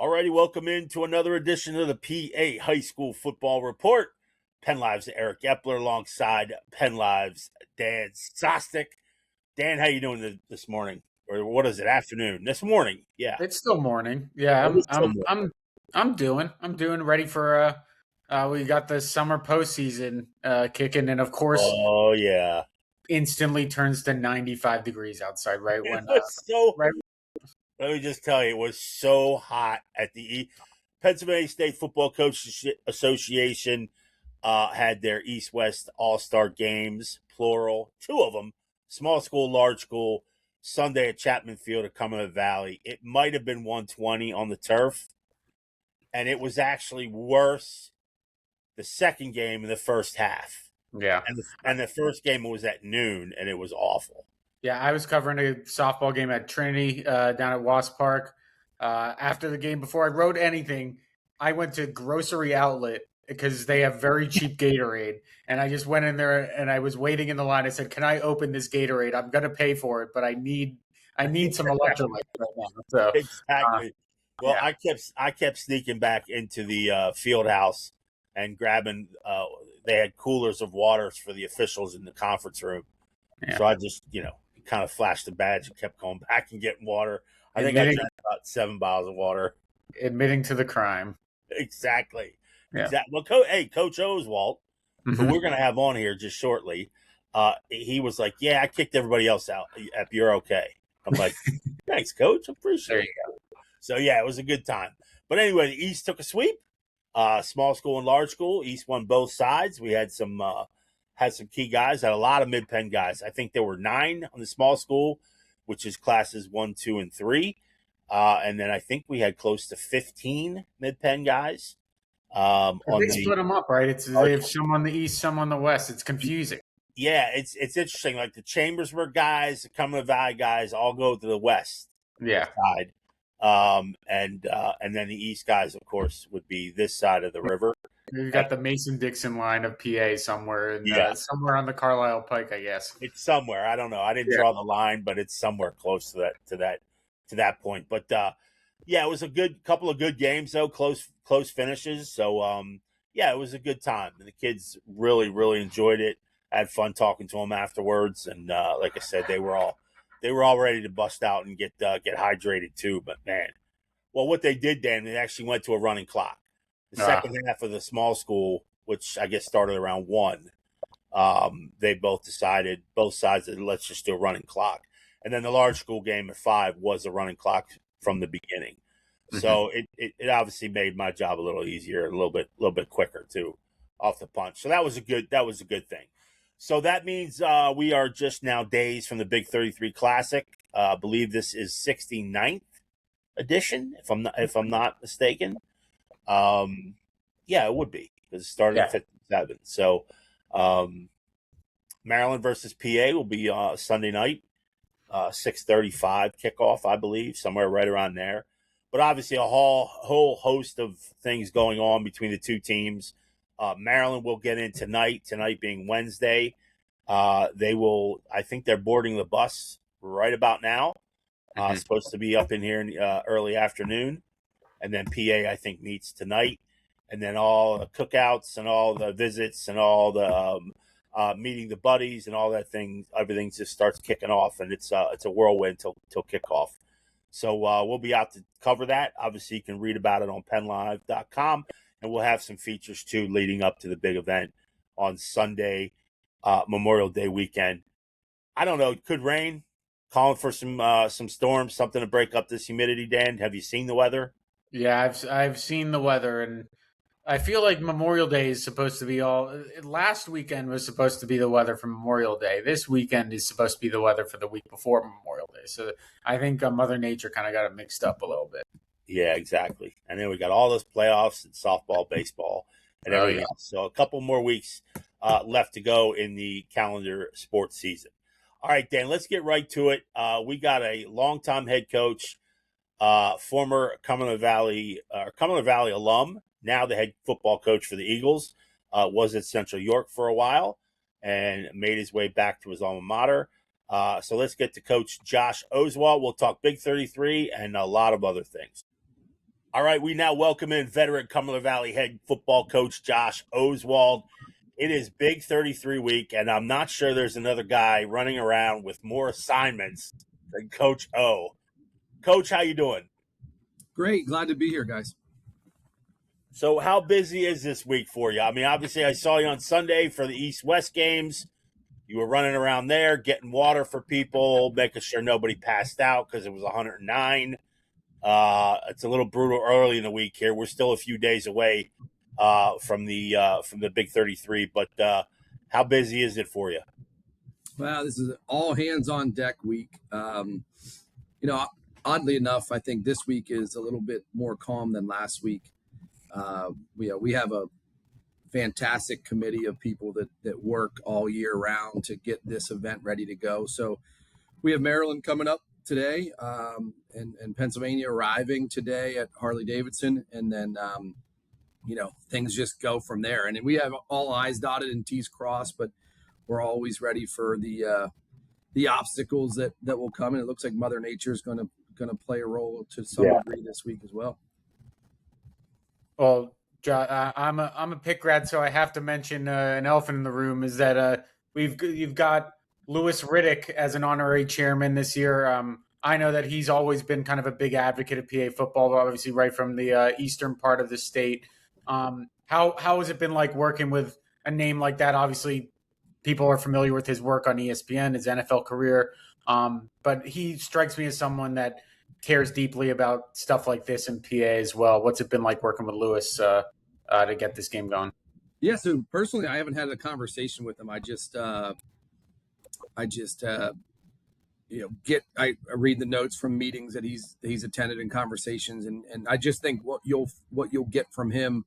Alrighty, welcome into another edition of the PA High School Football Report. PennLive's Eric Epler alongside PennLive's Dan Sostek. Dan, how you doing this morning? Or what is it? Afternoon? This morning? Yeah, It's still morning. Yeah, it is still morning. I'm doing ready for we got the summer postseason kicking, and of course Oh yeah, instantly turns to 95 degrees outside it was so. right. Let me just tell you, it was so hot at the Pennsylvania State Football Coaches Association had their East-West All-Star games, plural, 2 of them, small school, large school, Sunday at Chapman Field at Cumberland Valley. It might have been 120 on the turf, and it was actually worse the second game in the first half. Yeah. And the first game was at noon, and it was awful. Yeah, I was covering a softball game at Trinity down at Wasp Park. After the game, before I wrote anything, I went to Grocery Outlet because they have very cheap Gatorade. And I just went in there and I was waiting in the line. I said, "Can I open this Gatorade? I'm going to pay for it, but I need some electrolytes right now." So Exactly. Well, yeah. I kept sneaking back into the field house and grabbing. They had coolers of waters for the officials in the conference room, Yeah. so I just kind of flashed the badge and kept going back and getting water. I think I drank about 7 bottles of water. Admitting to the crime. Exactly. Yeah. Exactly. Well, Coach Oswalt, who we're going to have on here just shortly, he was like, "Yeah, I kicked everybody else out. You're okay." I'm like, "Thanks, Coach. I appreciate it." So yeah, it was a good time. But anyway, the East took a sweep. Small school and large school. East won both sides. We had some key guys, had a lot of mid-pen guys. I think there were 9 on the small school, which is classes 1, 2, and 3. And then I think we had close to 15 mid-pen guys. They split them up, right? They have some on the east, some on the west. It's confusing. Yeah, it's interesting. Like the Chambersburg guys, the Cumberland Valley guys all go to the west side. And then the east guys, of course, would be this side of the river. You've got the Mason-Dixon line of PA somewhere, somewhere on the Carlisle Pike, I guess. It's somewhere. I don't know. I didn't draw the line, but it's somewhere close to that point. But it was a couple of good games though, close finishes. So it was a good time. And the kids really, really enjoyed it. I had fun talking to them afterwards, and like I said, they were all ready to bust out and get hydrated too. But man, well, what they did, Dan, they actually went to a running clock. The second half of the small school, which I guess started around 1, they both decided, both sides, that let's just do a running clock. And then the large school game at 5 was a running clock from the beginning. So it obviously made my job a little easier, a little bit quicker too, off the punch. So that was a good thing. So that means we are just now days from the Big 33 Classic. I believe this is 69th edition, if I'm not mistaken. It would be, because it started in 57. So Maryland versus PA will be Sunday night, 6:35 kickoff, I believe, somewhere right around there. But obviously a whole host of things going on between the two teams. Maryland will get in tonight being Wednesday. I think they're boarding the bus right about now. Supposed to be up in here in early afternoon. And then PA, I think, meets tonight. And then all the cookouts and all the visits and all the meeting the buddies and all that thing, everything just starts kicking off. And it's a whirlwind till kickoff. So we'll be out to cover that. Obviously, you can read about it on PennLive.com. And we'll have some features, too, leading up to the big event on Sunday, Memorial Day weekend. I don't know. It could rain. Calling for some storms, something to break up this humidity, Dan. Have you seen the weather? Yeah, I've seen the weather, and I feel like Memorial Day is supposed to be last weekend was supposed to be the weather for Memorial Day. This weekend is supposed to be the weather for the week before Memorial Day. So I think Mother Nature kind of got it mixed up a little bit. Yeah, exactly. And then we got all those playoffs and softball, baseball, and everything else. So a couple more weeks left to go in the calendar sports season. All right, Dan, let's get right to it. We got a longtime head coach, former Cumberland Valley alum, now the head football coach for the Eagles, was at Central York for a while and made his way back to his alma mater. So let's get to Coach Josh Oswalt. We'll talk Big 33 and a lot of other things. All right, we now welcome in veteran Cumberland Valley head football coach Josh Oswalt. It is Big 33 week, and I'm not sure there's another guy running around with more assignments than Coach O. Coach, how you doing? Great. Glad to be here, guys. So how busy is this week for you? I mean, obviously I saw you on Sunday for the East-West games. You were running around there, getting water for people, making sure nobody passed out because it was 109. It's a little brutal early in the week here. We're still a few days away from the Big 33, but how busy is it for you? Well, this is all hands on deck week. Oddly enough, I think this week is a little bit more calm than last week. We have a fantastic committee of people that work all year round to get this event ready to go. So we have Maryland coming up today, and Pennsylvania arriving today at Harley-Davidson, and then things just go from there. And we have all I's dotted and T's crossed, but we're always ready for the obstacles that will come. And it looks like Mother Nature is going to play a role to some degree this week as well. Well, I'm a pick rat, so I have to mention an elephant in the room is that you've got Louis Riddick as an honorary chairman this year. I know that he's always been kind of a big advocate of PA football, obviously right from the eastern part of the state. How has it been like working with a name like that? Obviously, people are familiar with his work on ESPN, his NFL career, but he strikes me as someone that cares deeply about stuff like this in PA as well. What's it been like working with Louis to get this game going? Yeah, so personally, I haven't had a conversation with him. I read the notes from meetings that he's attended and conversations, and I just think what you'll get from him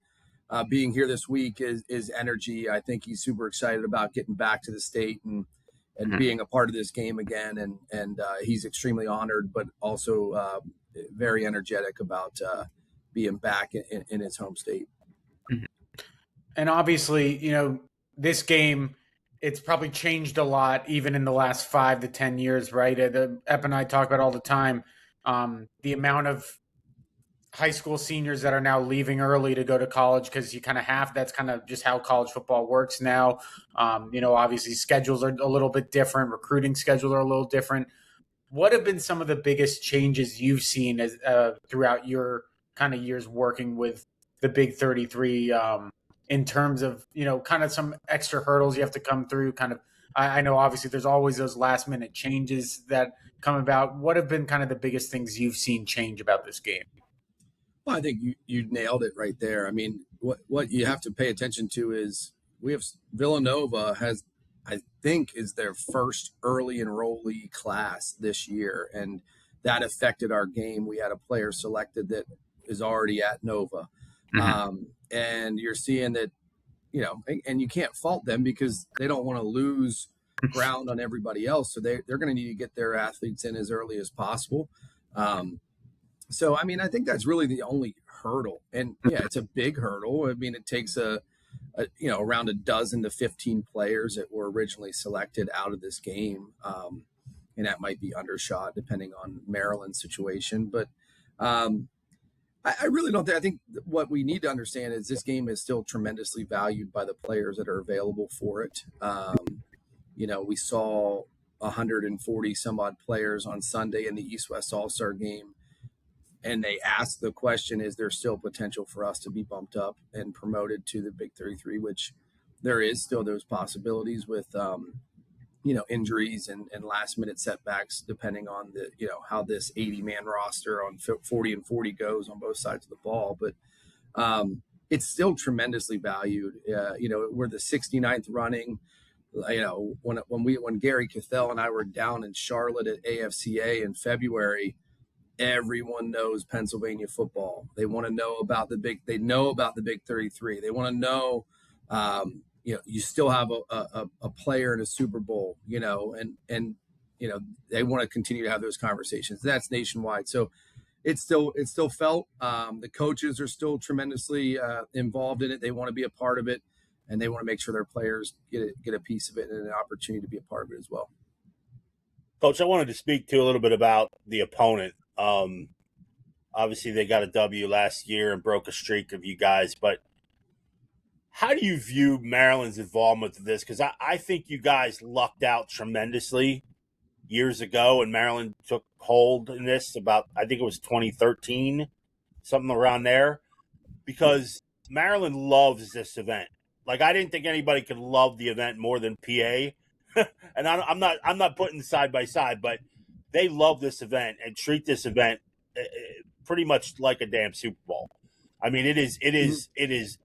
being here this week is energy. I think he's super excited about getting back to the state and being a part of this game again, and he's extremely honored, but also very energetic about being back in his home state. And obviously, this game, it's probably changed a lot even in the last 5 to 10 years, right? Ep and I talk about all the time, the amount of high school seniors that are now leaving early to go to college because you kind of have, that's kind of just how college football works now. Obviously schedules are a little bit different. Recruiting schedules are a little different. What have been some of the biggest changes you've seen as throughout your kind of years working with the Big 33 in terms of, kind of some extra hurdles you have to come through? Kind of, I know obviously there's always those last minute changes that come about. What have been kind of the biggest things you've seen change about this game? Well, I think you nailed it right there. I mean, what you have to pay attention to is Villanova has, I think, is their first early enrollee class this year, and that affected our game. We had a player selected that is already at Nova, and you're seeing that, and you can't fault them because they don't want to lose ground on everybody else, so they're going to need to get their athletes in as early as possible. So, I mean, I think that's really the only hurdle. And, yeah, it's a big hurdle. I mean, it takes around a dozen to 15 players that were originally selected out of this game. And that might be undershot depending on Maryland's situation. But I really don't think – I think what we need to understand is this game is still tremendously valued by the players that are available for it. We saw 140 some odd players on Sunday in the East-West All-Star game. And they asked the question, is there still potential for us to be bumped up and promoted to the Big 33, which there is still those possibilities with, injuries and last minute setbacks, depending on how this 80-man roster on 40 and 40 goes on both sides of the ball. But it's still tremendously valued. We're the 69th running. When Gary Cathell and I were down in Charlotte at AFCA in February, everyone knows Pennsylvania football. They want to know about they know about the Big 33. They want to know, you still have a player in a Super Bowl, and they want to continue to have those conversations. That's nationwide. So it's still felt. The coaches are still tremendously involved in it. They want to be a part of it, and they want to make sure their players get a piece of it and an opportunity to be a part of it as well. Coach, I wanted to speak to a little bit about the opponent. Obviously, they got a W last year and broke a streak of you guys. But how do you view Maryland's involvement with this? Because I think you guys lucked out tremendously years ago, and Maryland took hold in this about, I think it was 2013, something around there, because Maryland loves this event. Like, I didn't think anybody could love the event more than PA. And I'm not putting side by side, but they love this event and treat this event pretty much like a damn Super Bowl. I mean, it is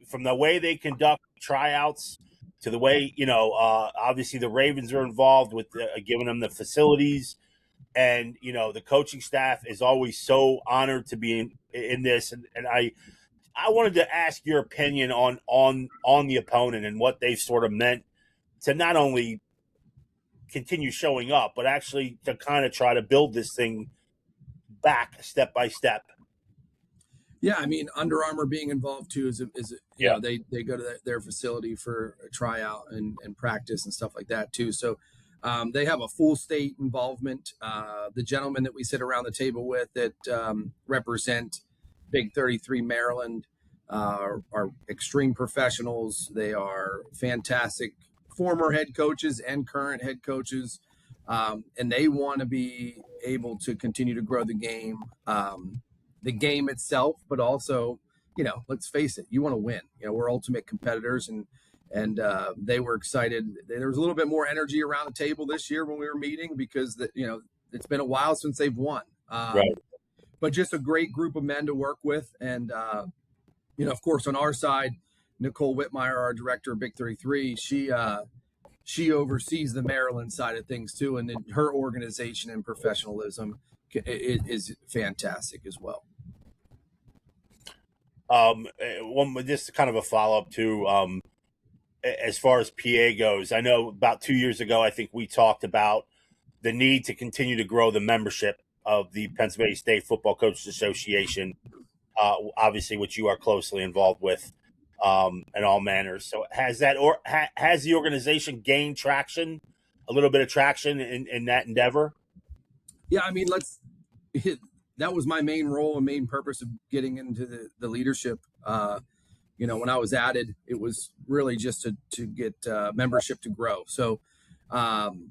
from the way they conduct tryouts to the way, obviously the Ravens are involved with giving them the facilities, and the coaching staff is always so honored to be in this. And I wanted to ask your opinion on the opponent and what they've sort of meant to not only continue showing up, but actually to kind of try to build this thing back step by step. Yeah, I mean, Under Armour being involved too is they go to their facility for a tryout and practice and stuff like that too. So they have a full state involvement. The gentlemen that we sit around the table with that represent Big 33 Maryland are extreme professionals. They are fantastic former head coaches and current head coaches, and they want to be able to continue to grow the game itself, but also, let's face it, you want to win. We're ultimate competitors, and they were excited. There was a little bit more energy around the table this year when we were meeting because it's been a while since they've won. Right. But just a great group of men to work with, and of course, on our side, Nicole Whitmire, our director of Big 33, she oversees the Maryland side of things too, and then her organization and professionalism is fantastic as well. Just kind of a follow up to as far as PA goes. I know about 2 years ago, I think we talked about the need to continue to grow the membership of the Pennsylvania State Football Coaches Association, obviously, which you are closely involved with in all manners. So has the organization gained traction, a little bit of traction in that endeavor? Yeah, I mean, that was my main role and main purpose of getting into the leadership. When I was added, it was really just to get membership to grow. So,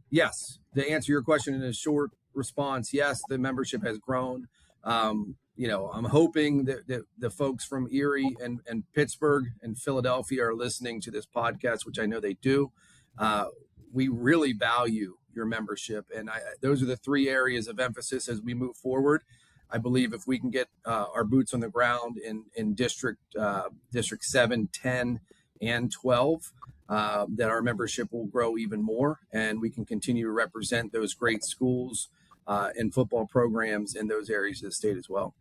yes, to answer your question in a short response, yes, the membership has grown. I'm hoping that the folks from Erie and Pittsburgh and Philadelphia are listening to this podcast, which I know they do. We really value your membership, and those are the three areas of emphasis as we move forward. I believe if we can get our boots on the ground in District 7, 10, and 12, that our membership will grow even more, and we can continue to represent those great schools and football programs in those areas of the state as well.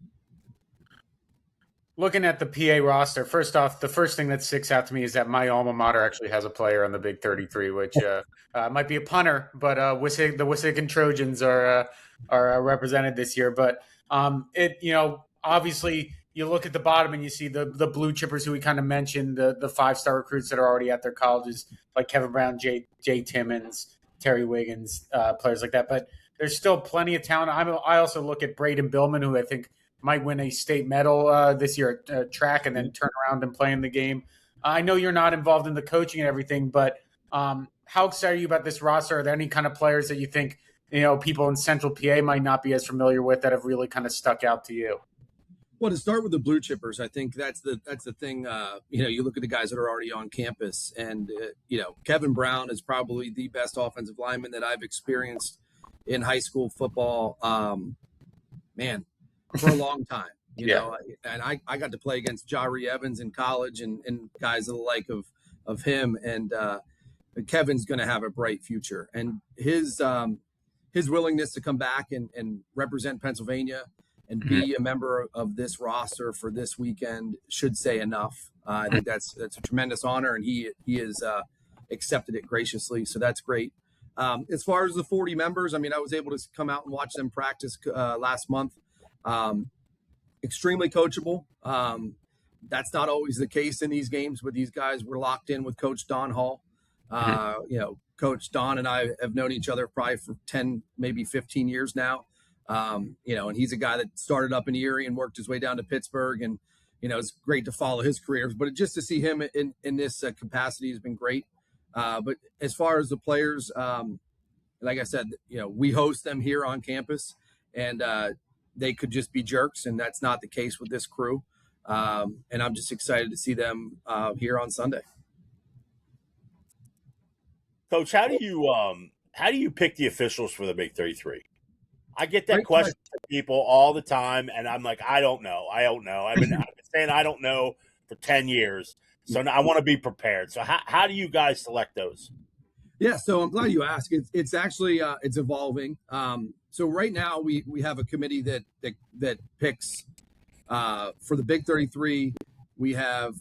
Looking at the PA roster, first off, the first thing that sticks out to me is that my alma mater actually has a player on the Big 33, which might be a punter, but the Wissahickon Trojans are represented this year. But obviously you look at the bottom and you see the blue chippers who we kind of mentioned, the 5-star recruits that are already at their colleges, like Kevin Brown, Jay Timmons, Terry Wiggins, players like that. But there's still plenty of talent. I also look at Braden Billman, who I think might win a state medal this year at track and then turn around and play in the game. I know you're not involved in the coaching and everything, but how excited are you about this roster? Are there any kind of players that you think, people in Central PA might not be as familiar with that have really kind of stuck out to you? Well, to start with the blue chippers, I think that's the thing. You look at the guys that are already on campus, and Kevin Brown is probably the best offensive lineman that I've experienced in high school football. For a long time, and I got to play against Jari Evans in college and guys of the like of him, and Kevin's going to have a bright future, and his willingness to come back and represent Pennsylvania and be a member of this roster for this weekend should say enough. I think that's a tremendous honor, and he has accepted it graciously, so that's great. As far as the 40 members, I mean, I was able to come out and watch them practice last month. Extremely coachable. That's not always the case in these games, but these guys were locked in with Coach Don Hall. Coach Don and I have known each other probably for 10, maybe 15 years now. And he's a guy that started up in Erie and worked his way down to Pittsburgh, and it's great to follow his career. But just to see him in this capacity has been great. But as far as the players, like I said, we host them here on campus, and they could just be jerks, and that's not the case with this crew. And I'm just excited to see them here on Sunday. Coach, how do you pick the officials for the Big 33? I get that question from people all the time, and I'm like, I don't know. I've been saying I don't know for 10 years, so I want to be prepared. So how do you guys select those? Yeah, so I'm glad you asked. It's actually it's evolving. So right now we have a committee that picks for the Big 33. We have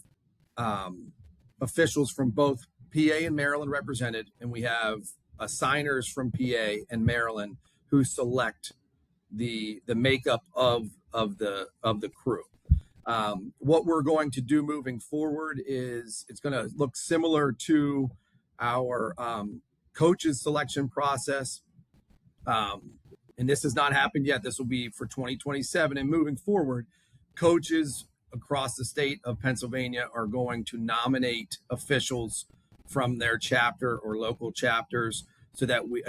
officials from both PA and Maryland represented, and we have assigners from PA and Maryland who select the makeup of the crew. What we're going to do moving forward is it's going to look similar to our coaches selection process. And this has not happened yet. This will be for 2027. And moving forward, coaches across the state of Pennsylvania are going to nominate officials from their chapter or local chapters so that we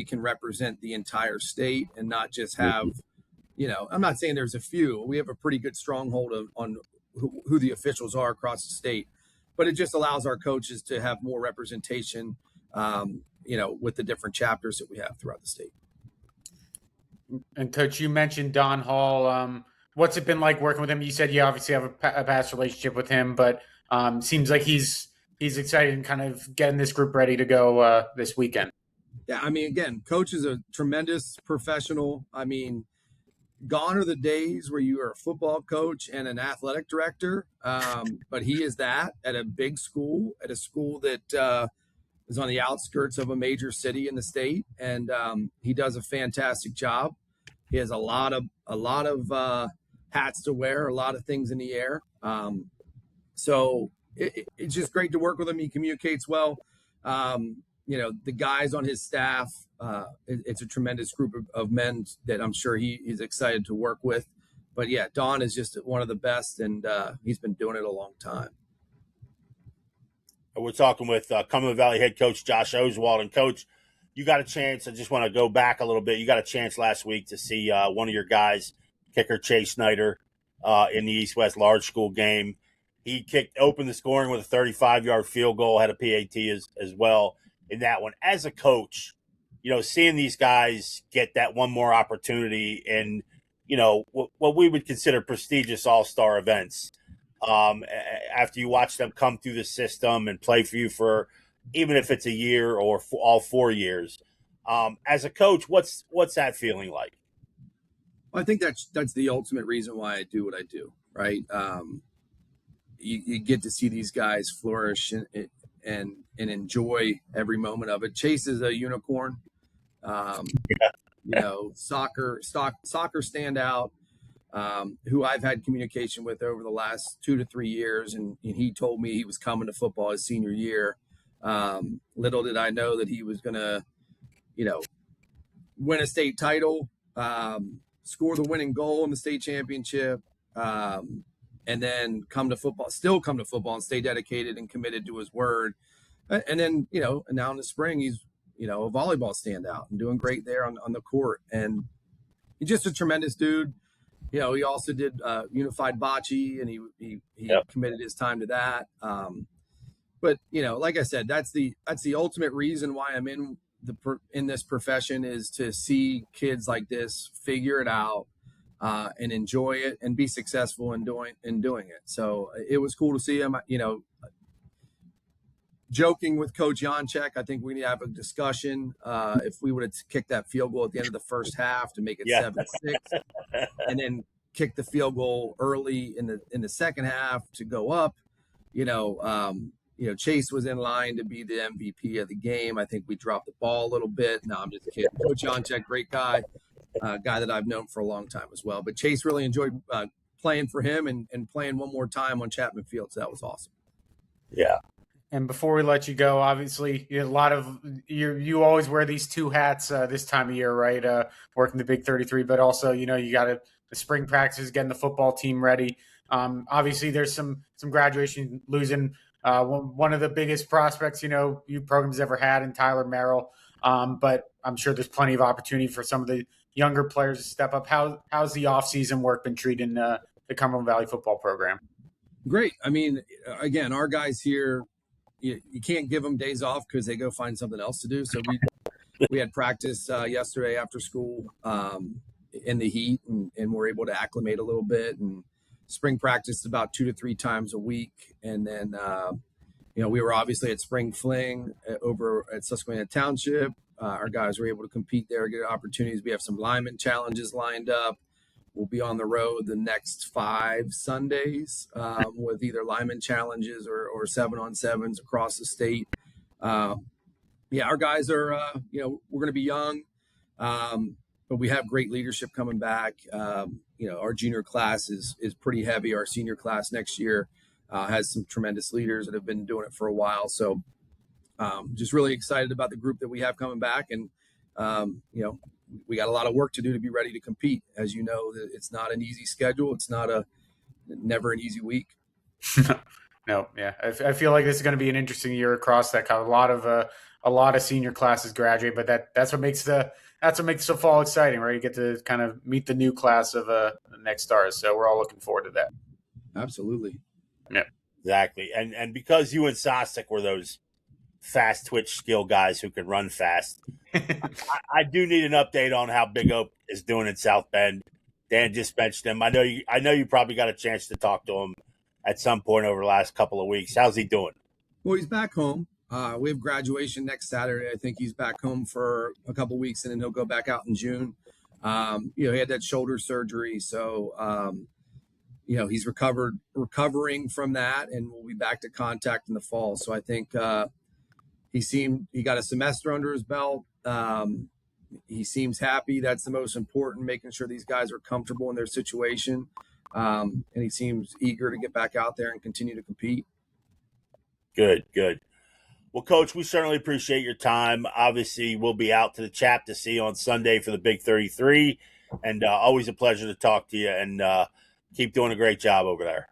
can represent the entire state and not just have, I'm not saying there's a few. We have a pretty good stronghold on who the officials are across the state, but it just allows our coaches to have more representation, with the different chapters that we have throughout the state. And Coach, you mentioned Don Hall. What's it been like working with him? You said you obviously have a past relationship with him, but seems like he's excited and kind of getting this group ready to go this weekend. Yeah, I mean, again, Coach is a tremendous professional. I mean, gone are the days where you are a football coach and an athletic director, but he is that at a big school, at a school that is on the outskirts of a major city in the state, and he does a fantastic job. He has a lot of hats to wear, a lot of things in the air. So it's just great to work with him. He communicates well. The guys on his staff, it's a tremendous group of men that I'm sure he's excited to work with. But yeah, Don is just one of the best, and he's been doing it a long time. We're talking with Cumberland Valley head coach Josh Oswalt. And Coach, you got a chance. I just want to go back a little bit. You got a chance last week to see one of your guys, kicker Chase Snyder, in the East-West large school game. He opened the scoring with a 35-yard field goal, had a PAT as well in that one. As a coach, seeing these guys get that one more opportunity in, what we would consider prestigious all-star events, after you watch them come through the system and play for you for even if it's a year or all 4 years, as a coach, what's that feeling like? Well, I think that's the ultimate reason why I do what I do, right? You get to see these guys flourish and enjoy every moment of it. Chase is a unicorn, soccer standout, who I've had communication with over the last 2 to 3 years. And he told me he was coming to football his senior year. Little did I know that he was going to, win a state title, score the winning goal in the state championship, and then come to football and stay dedicated and committed to his word. And then, and now in the spring, he's, a volleyball standout and doing great there on the court. And he's just a tremendous dude. He also did unified bocce, and he committed his time to that. But like I said, that's the ultimate reason why I'm in this profession, is to see kids like this figure it out and enjoy it and be successful in doing it. So it was cool to see him. Joking with Coach Janchek, I think we need to have a discussion if we would have kicked that field goal at the end of the first half to make it 7-6, and then kick the field goal early in the second half to go up. Chase was in line to be the MVP of the game. I think we dropped the ball a little bit. No, I'm just kidding. Coach Janchek, great guy, guy that I've known for a long time as well. But Chase really enjoyed playing for him and playing one more time on Chapman Field. So that was awesome. Yeah. And before we let you go, obviously, a lot of you always wear these two hats this time of year, right? Working the Big 33, but also, you got the spring practices, getting the football team ready. Obviously, there's some graduation, losing one of the biggest prospects, you program's ever had in Tyler Merrill. But I'm sure there's plenty of opportunity for some of the younger players to step up. How's the off-season work been treating the Cumberland Valley football program? Great. I mean, again, our guys here, you can't give them days off because they go find something else to do. So we had practice yesterday after school in the heat, and we're able to acclimate a little bit. And spring practice about 2 to 3 times a week. And then, we were obviously at spring fling over at Susquehanna Township. Our guys were able to compete there, get opportunities. We have some lineman challenges lined up. We'll be on the road the next 5 Sundays with either lineman challenges or 7-on-7s across the state. Our guys are, we're going to be young, but we have great leadership coming back. Our junior class is pretty heavy. Our senior class next year has some tremendous leaders that have been doing it for a while. So just really excited about the group that we have coming back. And, we got a lot of work to do to be ready to compete. As you know, it's not an easy schedule. It's never an easy week. No, yeah, I feel like this is going to be an interesting year across that. A lot of senior classes graduate, but that's what makes the fall exciting, right? You get to kind of meet the new class of the next stars. So we're all looking forward to that. Absolutely. Yeah, exactly. And because you and Sostek were those fast twitch skill guys who can run fast, I do need an update on how Big Oak is doing in South Bend. Dan just mentioned him. I know you probably got a chance to talk to him at some point over the last couple of weeks. How's he doing? Well, he's back home. We have graduation next Saturday. I think he's back home for a couple of weeks, and then he'll go back out in June. He had that shoulder surgery, so he's recovering from that, and we'll be back to contact in the fall. So I think he got a semester under his belt. He seems happy. That's the most important, making sure these guys are comfortable in their situation. And he seems eager to get back out there and continue to compete. Good. Well, Coach, we certainly appreciate your time. Obviously, we'll be out to the Chap to see you on Sunday for the Big 33. And always a pleasure to talk to you, and keep doing a great job over there.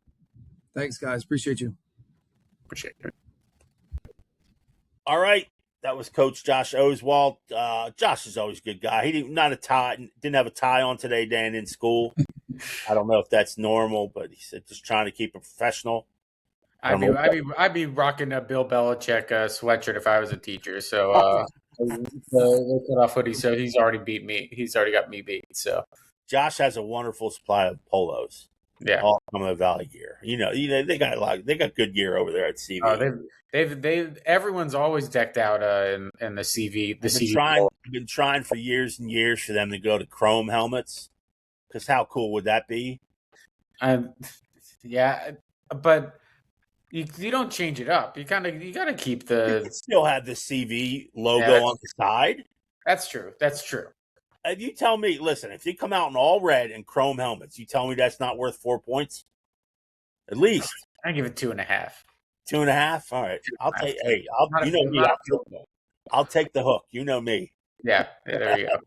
Thanks, guys. Appreciate you. Appreciate it. All right. That was Coach Josh Oswalt. Josh is always a good guy. He didn't have a tie on today, Dan, in school. I don't know if that's normal, but he said just trying to keep it professional. I'd be rocking a Bill Belichick sweatshirt if I was a teacher. So the cutoff hoodie. So he's already beat me. He's already got me beat. So Josh has a wonderful supply of polos. Yeah, all Cumberland Valley gear. They got good gear over there at CV. They've everyone's always decked out in the CV. I've been trying for years and years for them to go to chrome helmets. Because how cool would that be? Yeah, but you don't change it up. You got to keep the. You still have the CV logo on the side. That's true. If you tell me, listen, if you come out in all red and chrome helmets, you tell me that's not worth 4 points? At least. I give it 2.5. 2.5? All right. I'll take. Hey, I'll take the hook. You know me. Yeah. There you go.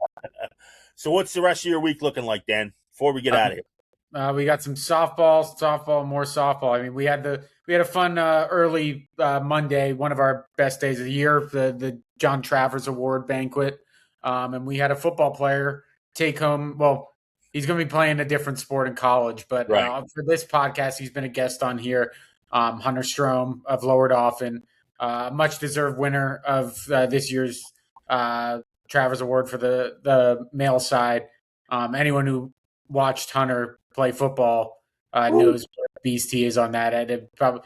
So, what's the rest of your week looking like, Dan? Before we get out of here, we got some more softball. I mean, we had a fun early Monday, one of our best days of the year, the John Travers Award banquet. And we had a football player take home. Well, he's going to be playing a different sport in college, but for this podcast, he's been a guest on here. Hunter Strom of Lower Dauphin, much deserved winner of this year's Travers Award for the male side. Anyone who watched Hunter play football knows what a beast he is on that end. Probably,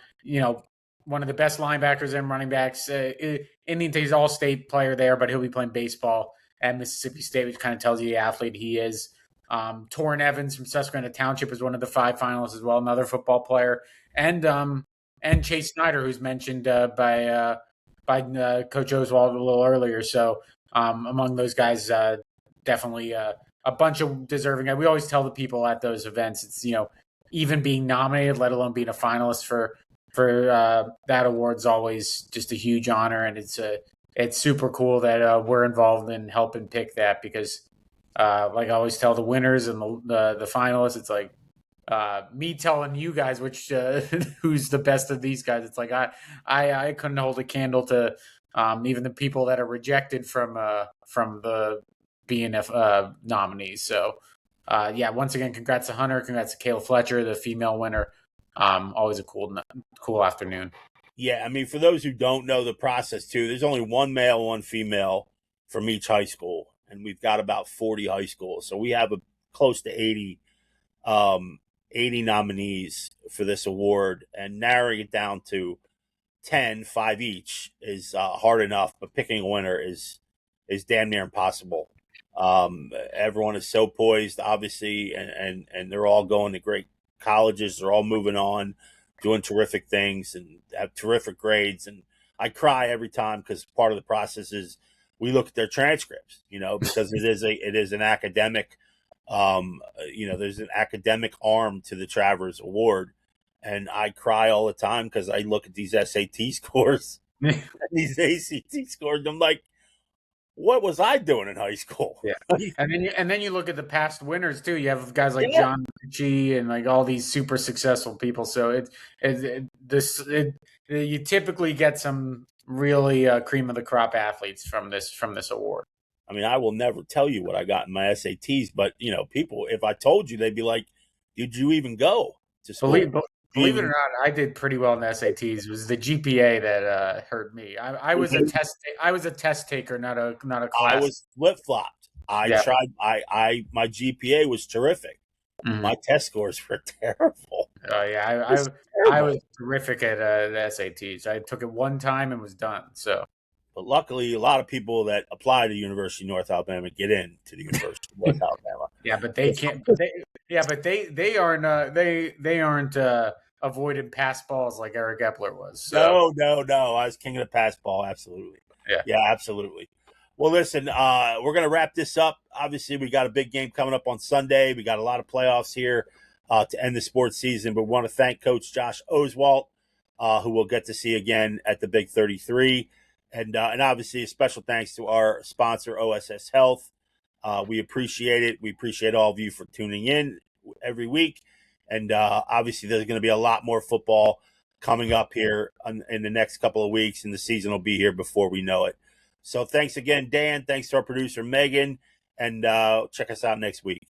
one of the best linebackers and running backs. He's an all-state player there, but he'll be playing baseball at Mississippi State, which kind of tells you the athlete he is. Torrin Evans from Susquehanna Township is one of the 5 finalists as well, another football player, and Chase Snyder, who's mentioned by Coach Oswalt a little earlier. So among those guys, definitely a bunch of deserving guys. We always tell the people at those events, it's even being nominated, let alone being a finalist for for that award's always just a huge honor, and it's super cool that we're involved in helping pick that because, like I always tell the winners and the finalists, it's like me telling you guys which who's the best of these guys. It's like I couldn't hold a candle to even the people that are rejected from the BNF nominees. So yeah, once again, congrats to Hunter, congrats to Kayla Fletcher, the female winner. Always a cool afternoon. Yeah, I mean, for those who don't know the process too, there's only one male, one female from each high school, and we've got about 40 high schools, so we have close to 80 nominees for this award, and narrowing it down to 10, 5 each is hard enough, but picking a winner is damn near impossible. Everyone is so poised, obviously, and they're all going to great colleges. They're all moving on, doing terrific things, and have terrific grades. And I cry every time because part of the process is we look at their transcripts, because it is an academic. There's an academic arm to the Travers Award, and I cry all the time because I look at these SAT scores, and these ACT scores, and I'm like, what was I doing in high school? Yeah, and then you look at the past winners too. You have guys like John Ritchie and like all these super successful people. So you typically get some really cream of the crop athletes from this award. I mean, I will never tell you what I got in my SATs, but people, if I told you, they'd be like, "Did you even go to school?" Believe it or not, I did pretty well in the SATs. It was the GPA that hurt me. I was a test taker, not a class. I was flip flopped. I tried. My GPA was terrific. Mm-hmm. My test scores were terrible. Oh yeah, I was terrific at the SATs. I took it one time and was done. So, but luckily, a lot of people that apply to the University of North Alabama get into the University of North Alabama. Yeah, but they can't. They aren't avoided pass balls like Eric Epler was. So. No. I was king of the pass ball. Absolutely. Yeah, absolutely. Well, listen, we're going to wrap this up. Obviously, we got a big game coming up on Sunday. We got a lot of playoffs here to end the sports season. But we want to thank Coach Josh Oswalt, who we'll get to see again at the Big 33. And obviously, a special thanks to our sponsor, OSS Health. We appreciate it. We appreciate all of you for tuning in every week. And obviously, there's going to be a lot more football coming up here in the next couple of weeks, and the season will be here before we know it. So thanks again, Dan. Thanks to our producer, Megan. And check us out next week.